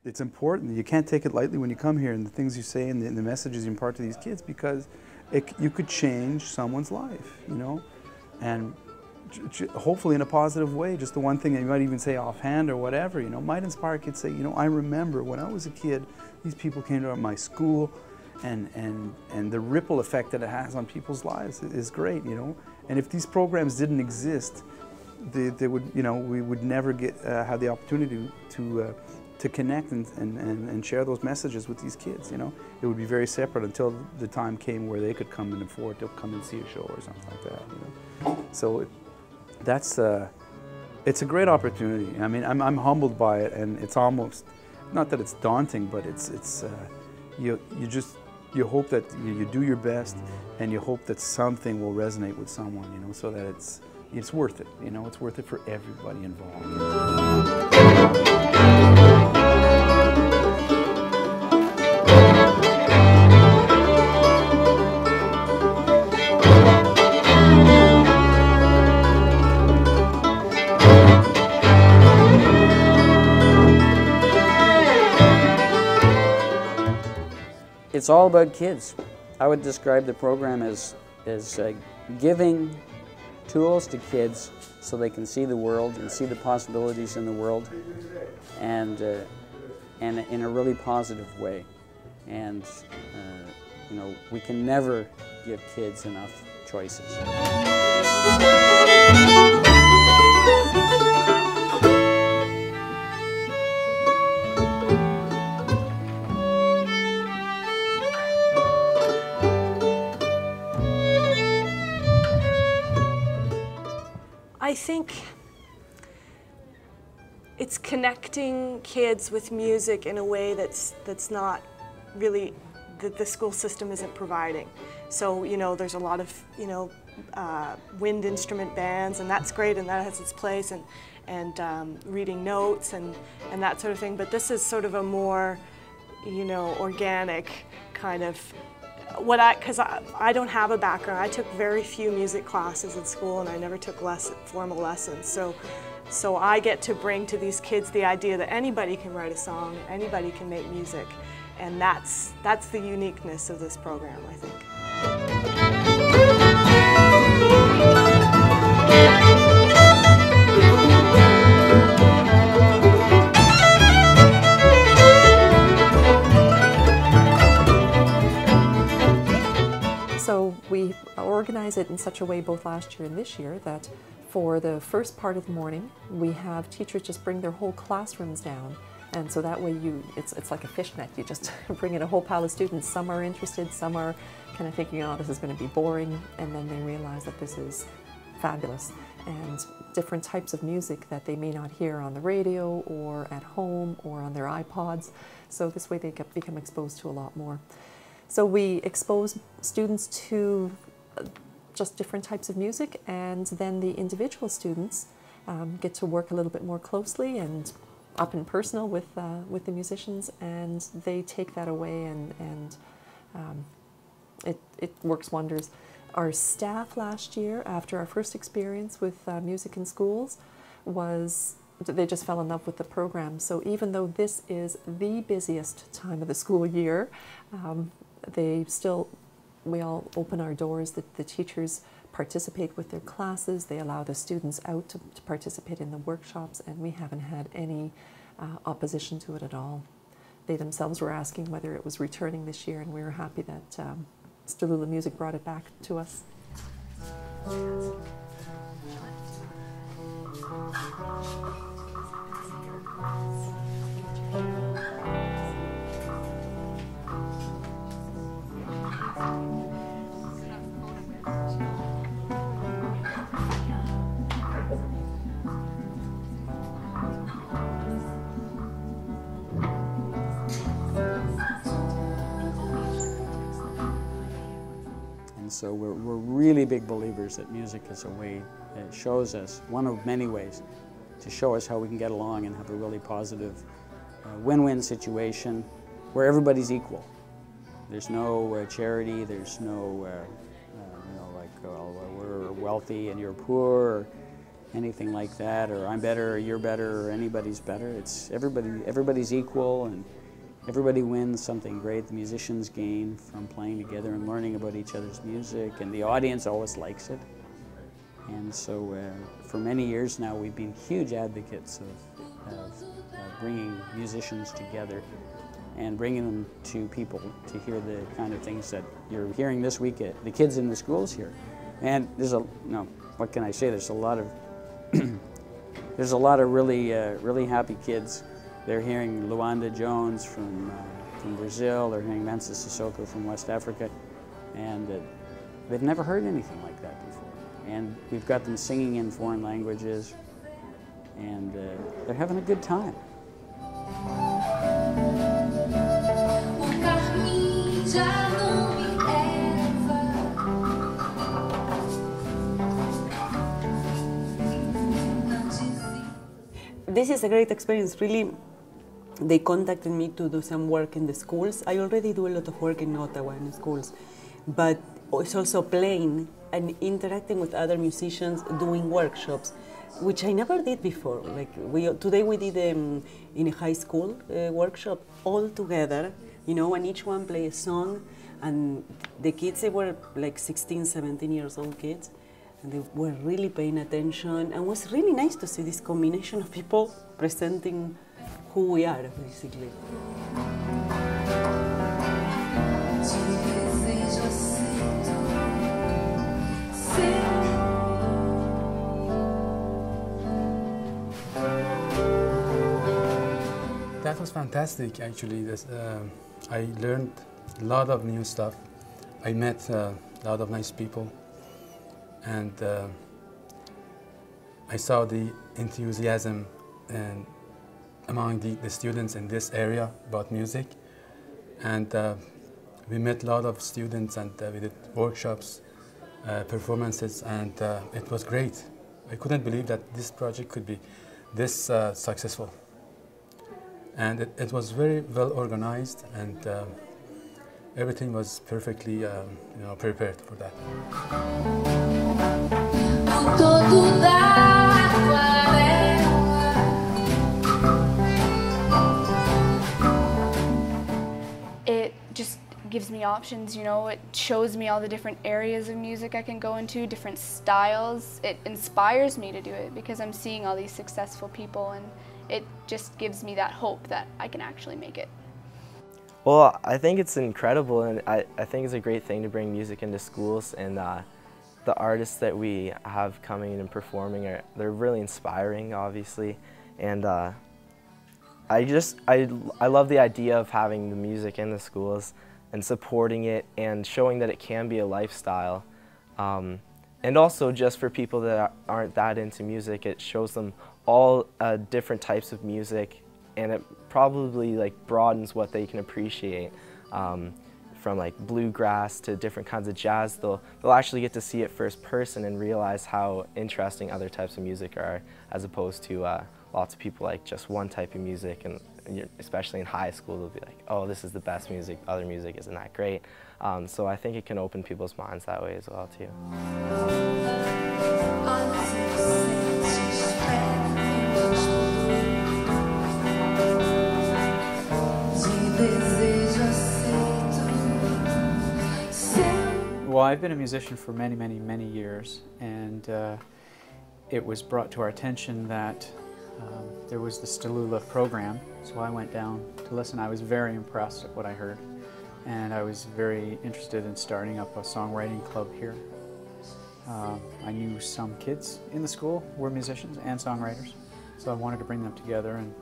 it's important. You can't take it lightly when you come here and the things you say and the messages you impart to these kids, because you could change someone's life, you know, and hopefully in a positive way. Just the one thing that you might even say offhand or whatever, you know, might inspire kids to say, you know, I remember when I was a kid, these people came to my school, and the ripple effect that it has on people's lives is great, you know. And if these programs didn't exist, they would, you know, we would never have the opportunity to connect and share those messages with these kids, you know. It would be very separate until the time came where they could come and afford to come and see a show or something like that, you know. So it's a great opportunity. I mean, I'm humbled by it, and it's almost, not that it's daunting, but you hope that you do your best, and you hope that something will resonate with someone, you know, so that it's worth it, you know, it's worth it for everybody involved. It's all about kids. I would describe the program as giving tools to kids so they can see the world and see the possibilities in the world, and in a really positive way. And you know, we can never give kids enough choices. I think it's connecting kids with music in a way that's not really, that the school system isn't providing. So, you know, there's a lot of, you know, wind instrument bands, and that's great, and that has its place, and reading notes and that sort of thing. But this is sort of a more, you know, organic kind of, because I don't have a background. I took very few music classes in school, and I never took formal lessons. So I get to bring to these kids the idea that anybody can write a song, anybody can make music, and that's the uniqueness of this program, I think. So we organize it in such a way, both last year and this year, that for the first part of the morning, we have teachers just bring their whole classrooms down. And so that way it's like a fishnet. You just bring in a whole pile of students. Some are interested, some are kind of thinking, oh, this is going to be boring. And then they realize that this is fabulous. And different types of music that they may not hear on the radio or at home or on their iPods. So this way they become exposed to a lot more. So we expose students to just different types of music, and then the individual students get to work a little bit more closely and up and personal with the musicians, and they take that away, and it works wonders. Our staff last year, after our first experience with music in schools, they just fell in love with the program. So even though this is the busiest time of the school year, we all open our doors. The teachers participate with their classes. They allow the students out to participate in the workshops, and we haven't had any opposition to it at all. They themselves were asking whether it was returning this year, and we were happy that Stellula Music brought it back to us. So we're really big believers that music is a way, it shows us, one of many ways, to show us how we can get along and have a really positive win-win situation where everybody's equal. There's no charity, there's no, you know, like, well, we're wealthy and you're poor. anything like that, or I'm better, or you're better, or anybody's better. It's everybody's equal, and everybody wins something great. The musicians gain from playing together and learning about each other's music, and the audience always likes it. And so for many years now, we've been huge advocates of bringing musicians together and bringing them to people to hear the kind of things that you're hearing this week at the kids in the schools here. And there's what can I say? There's a lot of there's a lot of really happy kids. They're hearing Luanda Jones from Brazil. They're hearing Mensa Sissoko from West Africa, and they've never heard anything like that before. And we've got them singing in foreign languages, and they're having a good time. This is a great experience, really. They contacted me to do some work in the schools. I already do a lot of work in Ottawa in the schools, but it's also playing and interacting with other musicians, doing workshops, which I never did before. Like today we did in a high school workshop all together, you know, and each one play a song, and the kids, they were like 16, 17 years old kids, and they were really paying attention, and it was really nice to see this combination of people presenting who we are, basically. That was fantastic, actually. I learned a lot of new stuff. I met a lot of nice people, and I saw the enthusiasm among the students in this area about music. And we met a lot of students, and we did workshops, performances, and it was great. I couldn't believe that this project could be this successful. And it was very well organized, and everything was perfectly prepared for that. It just gives me options, you know. It shows me all the different areas of music I can go into, different styles. It inspires me to do it because I'm seeing all these successful people, and it just gives me that hope that I can actually make it. Well, I think it's incredible, and I think it's a great thing to bring music into schools, and the artists that we have coming and performing, they're really inspiring, obviously, and I love the idea of having the music in the schools and supporting it and showing that it can be a lifestyle. And also just for people that aren't that into music, it shows them all different types of music, and it probably like broadens what they can appreciate. From like bluegrass to different kinds of jazz, they'll actually get to see it first person and realize how interesting other types of music are, as opposed to lots of people like just one type of music, and especially in high school, they'll be like, oh, this is the best music, other music isn't that great. So I think it can open people's minds that way as well too. Well, I've been a musician for many, many, many years, and it was brought to our attention that there was the Stellula program, so I went down to listen. I was very impressed at what I heard, and I was very interested in starting up a songwriting club here. I knew some kids in the school were musicians and songwriters, so I wanted to bring them together and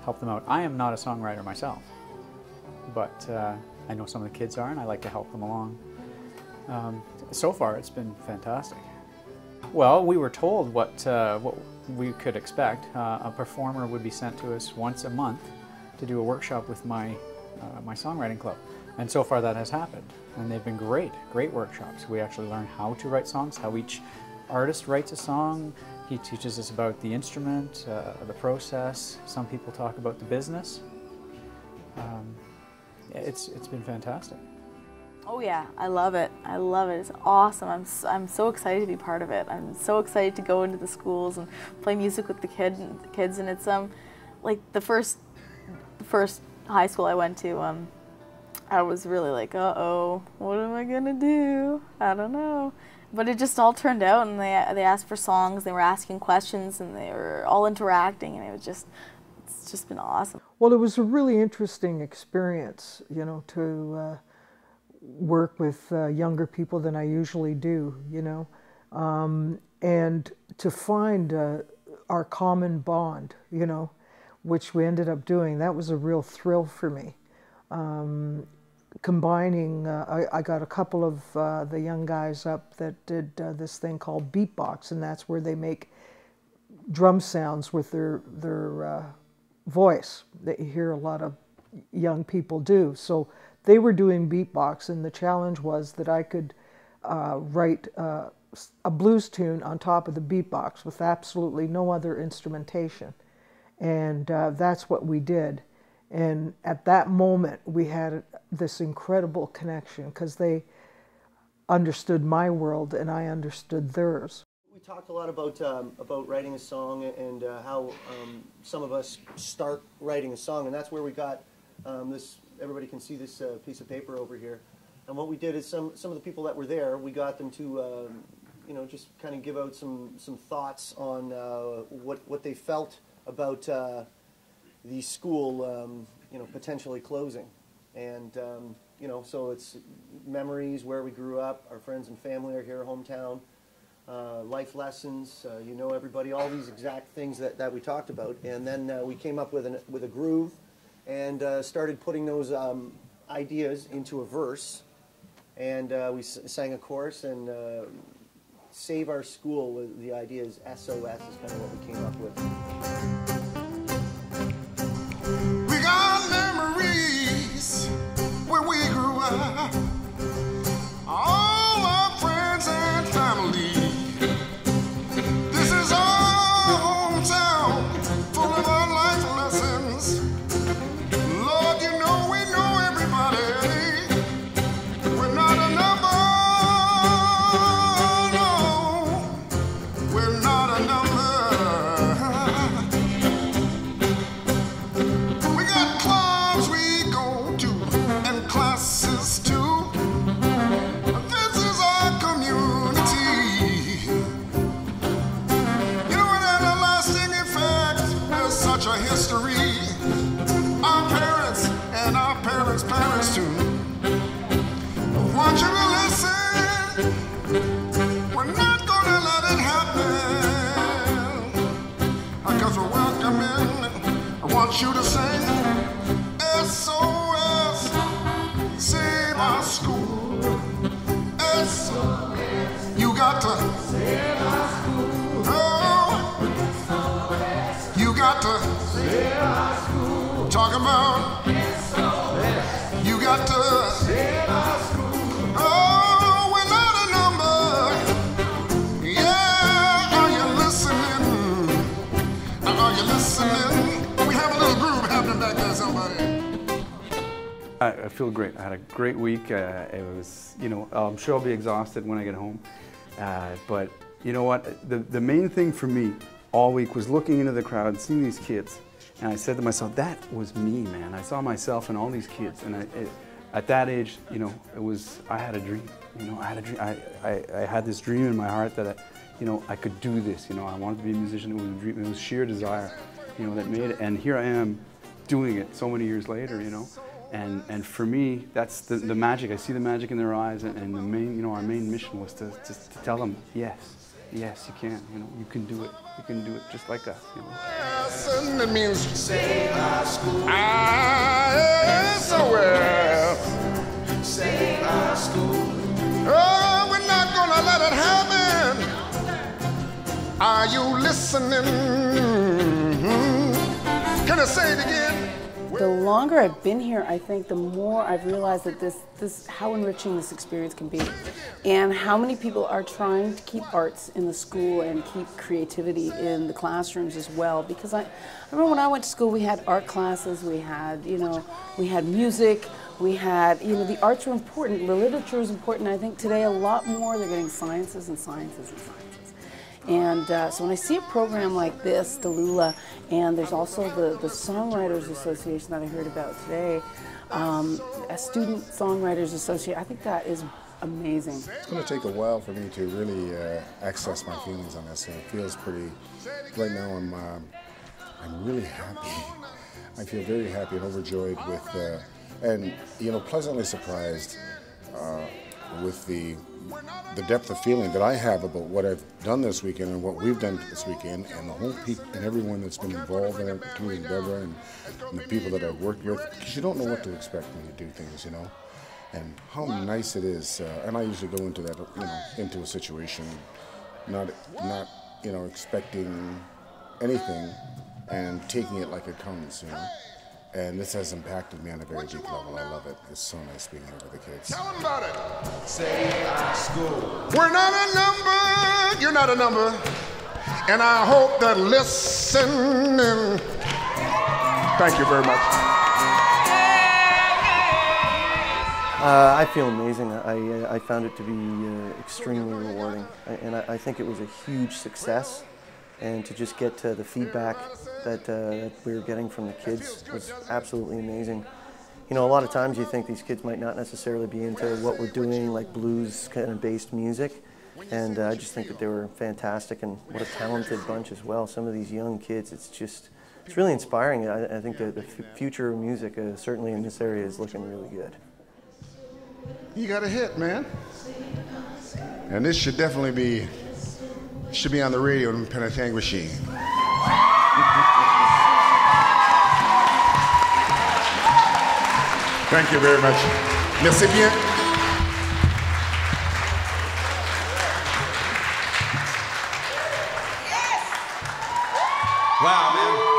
help them out. I am not a songwriter myself, but I know some of the kids are, and I like to help them along. So far, it's been fantastic. Well, we were told what we could expect. A performer would be sent to us once a month to do a workshop with my songwriting club. And so far that has happened. And they've been great workshops. We actually learn how to write songs, how each artist writes a song. He teaches us about the instrument, the process. Some people talk about the business. It's been fantastic. Oh yeah, I love it. I love it. It's awesome. I'm so excited to be part of it. I'm so excited to go into the schools and play music with the kids. And it's like the first high school I went to. I was really like, uh-oh, what am I gonna do? I don't know. But it just all turned out, and they asked for songs. They were asking questions, and they were all interacting, and it's just been awesome. Well, it was a really interesting experience, you know, to work with younger people than I usually do, you know, and to find our common bond, you know, which we ended up doing. That was a real thrill for me. Combining, I got a couple of the young guys up that did this thing called beatbox, and that's where they make drum sounds with their voice that you hear a lot of young people do. So they were doing beatbox, and the challenge was that I could write a blues tune on top of the beatbox with absolutely no other instrumentation. And that's what we did. And at that moment, we had this incredible connection because they understood my world and I understood theirs. We talked a lot about writing a song and how some of us start writing a song, and that's where we got this. Everybody can see this piece of paper over here. And what we did is some of the people that were there, we got them to you know, just kind of give out some thoughts on what they felt about the school, you know, potentially closing. And you know, so it's memories, where we grew up, our friends and family are here, hometown, life lessons, you know everybody, all these exact things that we talked about. And then we came up with a groove and started putting those ideas into a verse. And we sang a chorus, and Save Our School, the idea is SOS is kind of what we came up with. We got memories where we grew up, all our friends and family. This is our hometown, full of our life lessons. Lord, you know we know everybody. We're not a number, no, we're not a number. We got clubs we go to and classes too. This is our community. You know, it had a lasting effect. There's such a history. Our parents and our parents' parents too. I want you to listen. We're not gonna let it happen, because we're welcoming. I want you to sing SOS, save our school. SOS, you got to save our school. Oh, you got to save our school. Talking about SOS, you got to save our school. Oh, we're not a number. Yeah, are you listening? Are you listening? We have a little groove happening back there, somebody. I feel great. I had a great week. It was, you know, I'm sure I'll be exhausted when I get home. But you know what? The main thing for me all week was looking into the crowd and seeing these kids. And I said to myself, that was me, man. I saw myself and all these kids. And at that age, you know, I had a dream. You know, I had a dream. I had this dream in my heart that, you know, I could do this. You know, I wanted to be a musician. It was a dream. It was sheer desire, you know, that made it. And here I am doing it so many years later, you know. And for me, that's the magic. I see the magic in their eyes, and the main, you know, our main mission was to tell them, yes, you can. You know, you can do it. You can do it just like us. You know. It means save our school. SOS, save our school. Oh, we're not gonna let it happen. Are you listening? Can I say it again? The longer I've been here, I think the more I've realized that how enriching this experience can be, and how many people are trying to keep arts in the school and keep creativity in the classrooms as well. Because I remember when I went to school, we had art classes, we had, you know, we had music, We had, you know, the arts were important, the literature was important. I think today a lot more, they're getting sciences and sciences and sciences. And so when I see a program like this, Stellula, and there's also the Songwriters Association that I heard about today, a Student Songwriters Association, I think that is amazing. It's going to take a while for me to really access my feelings on this. It feels pretty, right now I'm really happy. I feel very happy and overjoyed with, and you know, pleasantly surprised with the depth of feeling that I have about what I've done this weekend and what we've done this weekend, and the whole people and everyone that's been involved in it, including Deborah and the people that I've worked with, because you don't know what to expect when you do things, you know, and how nice it is. And I usually go into that, you know, into a situation, not you know, expecting anything and taking it like it comes, you know. And this has impacted me on a very deep level. I love it. It's so nice being here with the kids. Tell them about it. Say our school. We're not a number. You're not a number. And I hope that listening. Thank you very much. I feel amazing. I found it to be extremely rewarding. And I think it was a huge success. And to just get the feedback that we were getting from the kids was absolutely amazing. You know, a lot of times you think these kids might not necessarily be into what we're doing, like blues kind of based music. And I just think that they were fantastic, and what a talented bunch as well. Some of these young kids, it's really inspiring. I think that the future of music, certainly in this area, is looking really good. You got a hit, man. And this should definitely be on the radio in Penetanguishene. Thank you very much. Merci bien. Wow, man.